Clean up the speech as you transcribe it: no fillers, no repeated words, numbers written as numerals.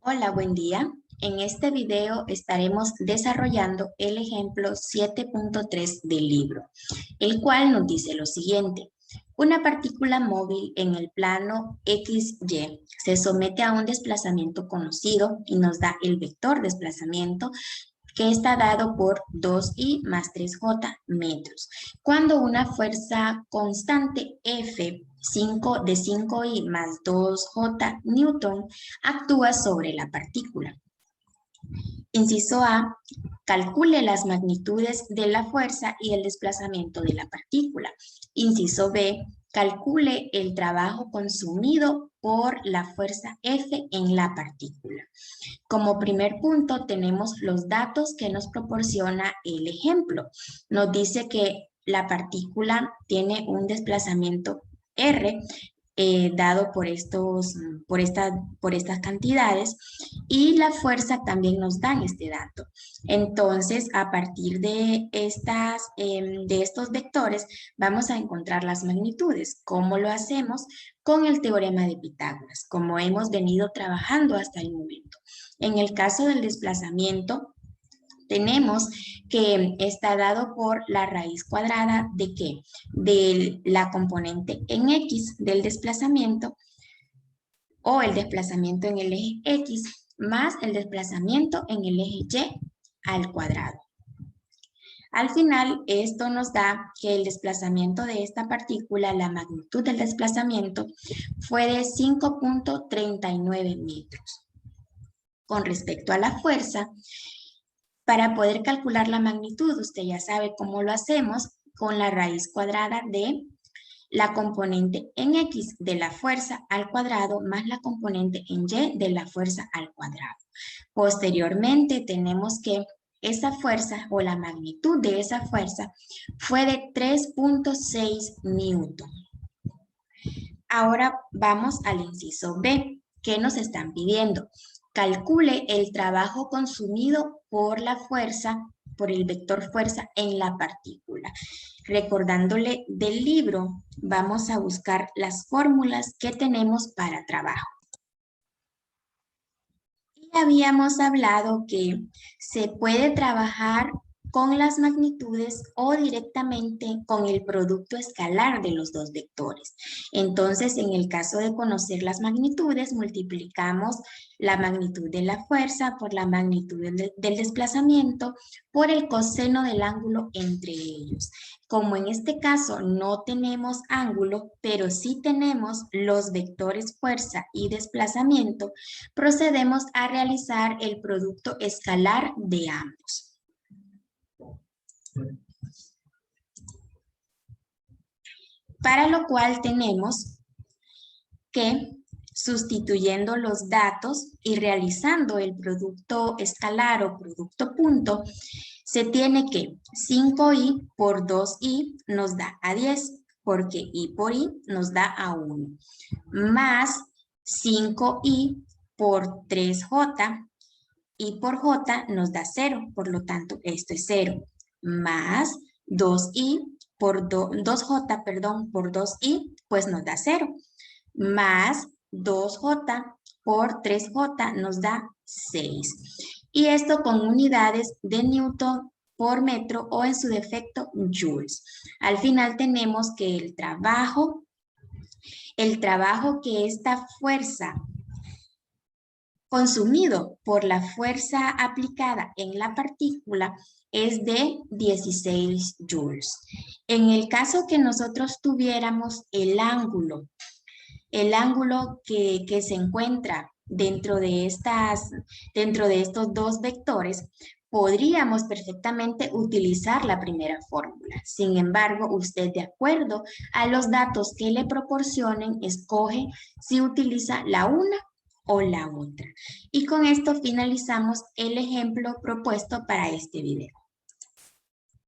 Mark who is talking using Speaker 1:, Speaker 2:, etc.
Speaker 1: Hola, buen día. En este video estaremos desarrollando el ejemplo 7.3 del libro, el cual nos dice lo siguiente. Una partícula móvil en el plano XY se somete a un desplazamiento conocido y nos da el vector desplazamiento que está dado por 2i más 3j metros. Cuando una fuerza constante F de 5i más 2j newton actúa sobre la partícula. Inciso A, calcule las magnitudes de la fuerza y el desplazamiento de la partícula. Inciso B, calcule el trabajo consumido por la fuerza F en la partícula. Como primer punto tenemos los datos que nos proporciona el ejemplo. Nos dice que la partícula tiene un desplazamiento R dado por estas cantidades y la fuerza también nos dan este dato. Entonces, a partir de estos vectores, vamos a encontrar las magnitudes. ¿Cómo lo hacemos? Con el teorema de Pitágoras, como hemos venido trabajando hasta el momento. En el caso del desplazamiento, tenemos que está dado por la raíz cuadrada ¿de qué? De la componente en X del desplazamiento o el desplazamiento en el eje X más el desplazamiento en el eje Y al cuadrado. Al final, esto nos da que el desplazamiento de esta partícula, la magnitud del desplazamiento, fue de 5.39 metros. Con respecto a la fuerza, para poder calcular la magnitud, usted ya sabe cómo lo hacemos con la raíz cuadrada de la componente en X de la fuerza al cuadrado más la componente en Y de la fuerza al cuadrado. Posteriormente tenemos que esa fuerza o la magnitud de esa fuerza fue de 3.6 newton. Ahora vamos al inciso B. ¿Qué nos están pidiendo? Calcule el trabajo consumido por la fuerza, por el vector fuerza en la partícula. Recordándole del libro, vamos a buscar las fórmulas que tenemos para trabajo. Y habíamos hablado que se puede trabajar con las magnitudes o directamente con el producto escalar de los dos vectores. Entonces, en el caso de conocer las magnitudes, multiplicamos la magnitud de la fuerza por la magnitud del desplazamiento por el coseno del ángulo entre ellos. Como en este caso no tenemos ángulo, pero sí tenemos los vectores fuerza y desplazamiento, procedemos a realizar el producto escalar de ambos. Para lo cual tenemos que, sustituyendo los datos y realizando el producto escalar o producto punto, se tiene que 5i por 2i nos da a 10, porque i por i nos da a 1, más 5i por 3j, i por j nos da 0, por lo tanto esto es 0, más 2j, por 2i, pues nos da 0, más 2j por 3j nos da 6. Y esto con unidades de Newton por metro o en su defecto joules. Al final tenemos que el trabajo que esta fuerza consumido por la fuerza aplicada en la partícula es de 16 joules. En el caso que nosotros tuviéramos el ángulo que se encuentra dentro de estos dos vectores, podríamos perfectamente utilizar la primera fórmula. Sin embargo, usted, de acuerdo a los datos que le proporcionen, escoge si utiliza la una o la otra. Y con esto finalizamos el ejemplo propuesto para este video.